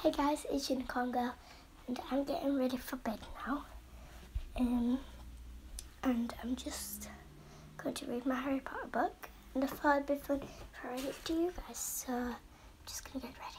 Hey guys, it's Unicorn Girl, and I'm getting ready for bed now. And I'm just going to read my Harry Potter book, and I thought it'd be fun if I read it to you guys, so I'm just going to get ready.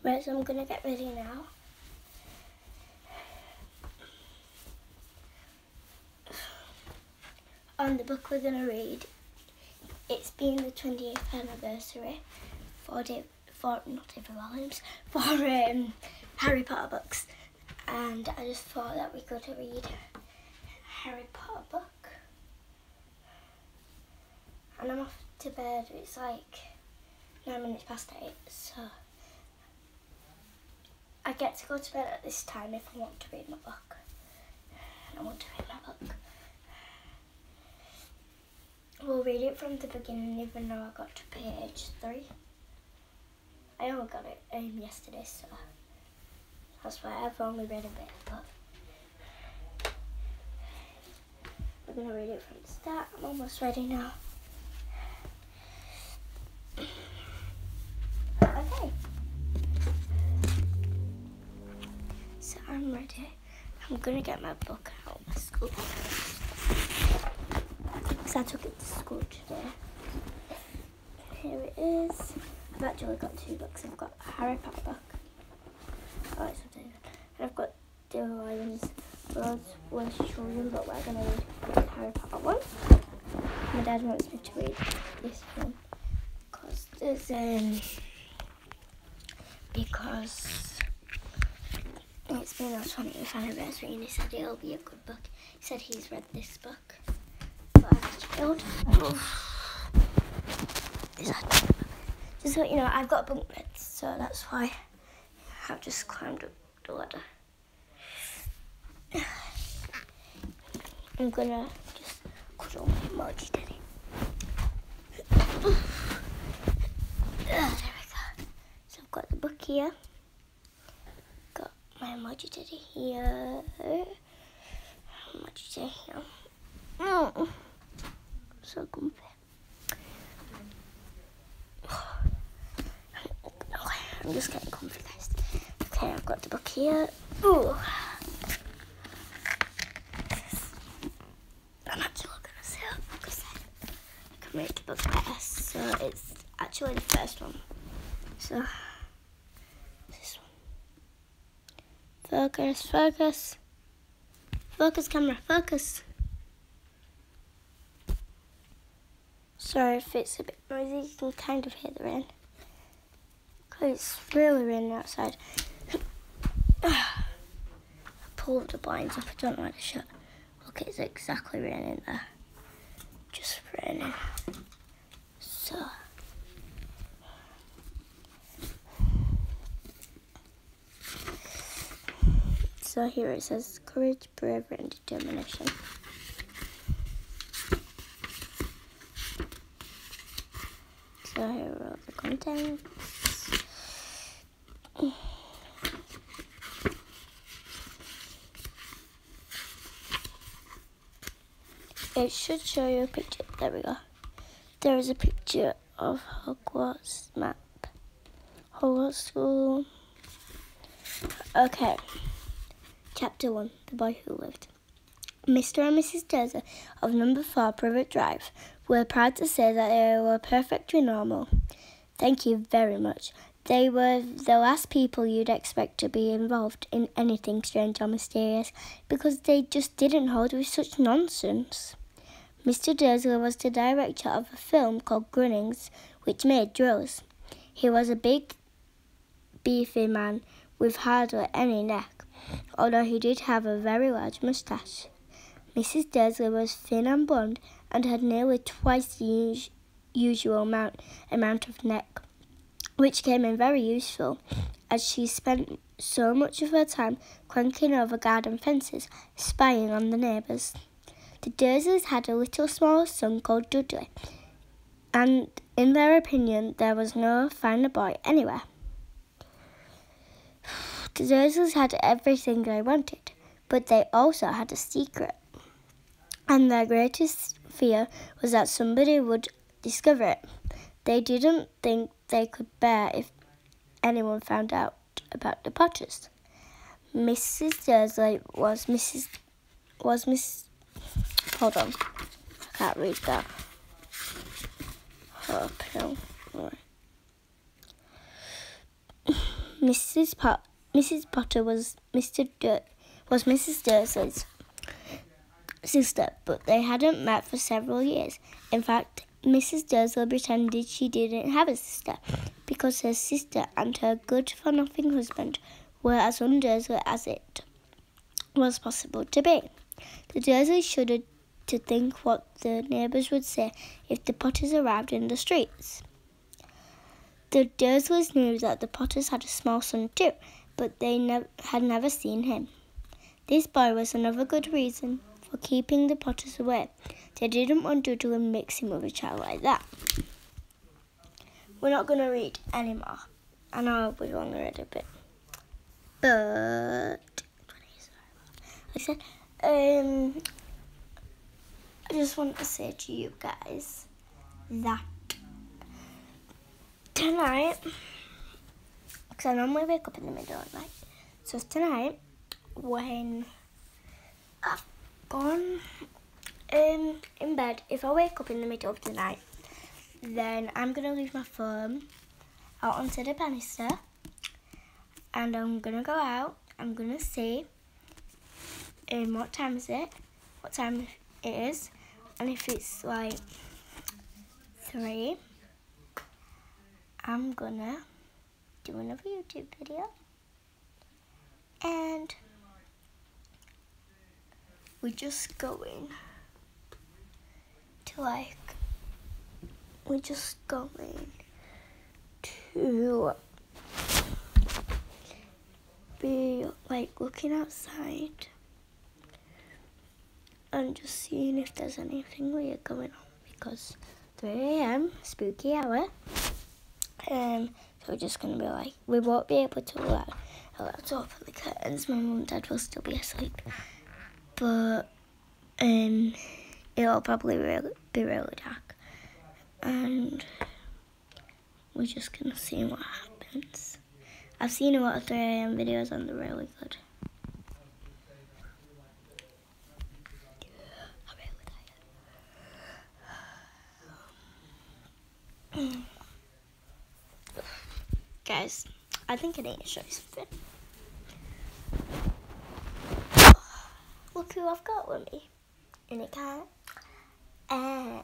Right, so I'm going to get ready now. On the book we're going to read, it's been the 20th anniversary for Harry Potter books, and I just thought that we could read a Harry Potter book. And I'm off to bed. It's like 9 minutes past 8, so I get to go to bed at this time if I want to read my book. And I want to read my book. We'll read it from the beginning, even though I got to page 3. I only got it yesterday, so that's why I've only read a bit. But we're going to read it from the start. I'm almost ready now. Okay. So I'm ready. I'm going to get my book out of school, because I took it to school today. Here it is. I've actually got 2 books. I've got a Harry Potter book. Oh, it's something. And I've got the Lions World's Worst Children, but we're going to read the Harry Potter one. My dad wants me to read this one because it's been our 20th anniversary, and he said it'll be a good book. He said he's read this book, but I just failed. Just so you know, I've got bunk beds, so that's why I've just climbed up the ladder. I'm gonna just cuddle my Moji Teddy. There we go. So I've got the book here. Got my Moji Teddy here. Moji Teddy here. Oh, so comfy. I'm just getting comfy, guys. Okay, I've got the book here. Ooh. I'm actually gonna sit up because I can make the book better. So it's actually the first one. So this one. Focus, focus. Focus, camera, focus. Sorry if it's a bit noisy, you can kind of hear the rain. It's really raining outside. I pulled the blinds up, I don't like the shut. Look, it's exactly raining there. Just raining. So here it says courage, bravery and determination. So here are all the contents. It should show you a picture. There we go. There is a picture of Hogwarts map. Hogwarts School. Okay. Chapter 1. The Boy Who Lived. Mr. and Mrs. Dursley of number 4 Privet Drive were proud to say that they were perfectly normal. Thank you very much. They were the last people you'd expect to be involved in anything strange or mysterious, because they just didn't hold with such nonsense. Mr. Dursley was the director of a film called Grunnings, which made drills. He was a big, beefy man with hardly any neck, although he did have a very large moustache. Mrs. Dursley was thin and blonde and had nearly twice the usual amount of neck, which came in very useful, as she spent so much of her time cranking over garden fences, spying on the neighbours. The Dursleys had a little small son called Dudley, and in their opinion there was no finer boy anywhere. The Dursleys had everything they wanted, but they also had a secret, and their greatest fear was that somebody would discover it. They didn't think they could bear if anyone found out about the Potters. Mrs. Dursley was hold on, I can't read that. Oh, no. Right. Mrs. Potter was Mrs. Dursley's sister, but they hadn't met for several years. In fact, Mrs. Dursley pretended she didn't have a sister, because her sister and her good-for-nothing husband were as un-Dursley as it was possible to be. The Dursleys shuddered to think what the neighbours would say if the Potters arrived in the streets. The Dursleys knew that the Potters had a small son too, but they had never seen him. This boy was another good reason for keeping the Potters away. They didn't want Dudley mixing with a child like that. We're not going to read anymore. I know we've only read a bit. But, like I said, I just want to say to you guys that tonight, because I normally wake up in the middle of the night, so tonight, when I've gone in bed, if I wake up in the middle of the night, then I'm going to leave my phone out onto the banister, and I'm going to go out, I'm going to see what time it is, and if it's like 3, I'm going to do another YouTube video, and we're just going to be like looking outside and just seeing if there's anything weird going on, because 3 a.m. spooky hour. So we're just going to be like, we won't be able to allow to open the curtains. My mum and dad will still be asleep, but it'll probably be really dark, and we're just going to see what happens. I've seen a lot of 3 a.m. videos and they're really good. Guys, I think I need to show you something. Look who I've got with me in a car. And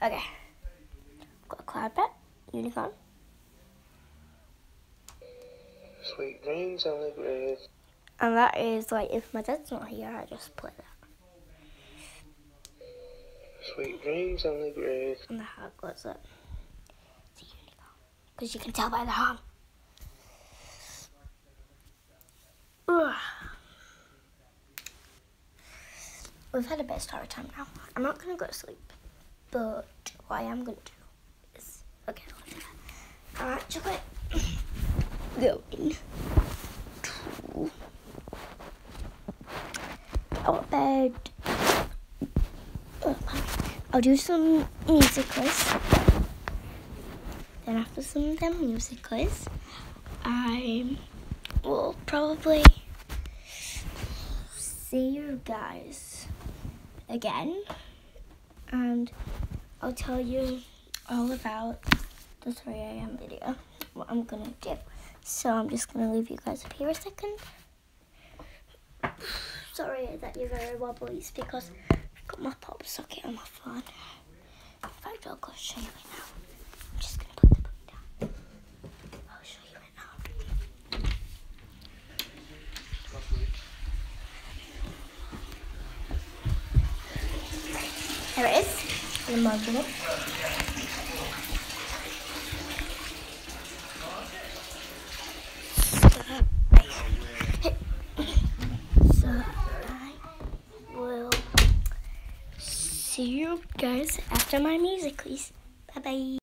okay, got a cloud pet, unicorn. Sweet dreams on the grave. And that is like, if my dad's not here, I just play that. Sweet dreams on the grave. And the heart goes up. It's a unicorn, because you can tell by the horn. Ugh. We've had a bit of story time now. I'm not going to go to sleep, but what I am going to do is, okay, I'm actually going to get out of bed. I'll do some music quiz. Then after some of them music quiz, I will probably see you guys again, and I'll tell you all about the 3 a.m. video, what I'm gonna do. So I'm just gonna leave you guys up here a second. Sorry that you're very wobbly, it's because I've got my pop socket on my phone. In fact, I'll go show you it now. I'm just gonna put the book down. I'll show you it now. Here it is. And I'm opening it. So I will see you guys after my music, please. Bye bye.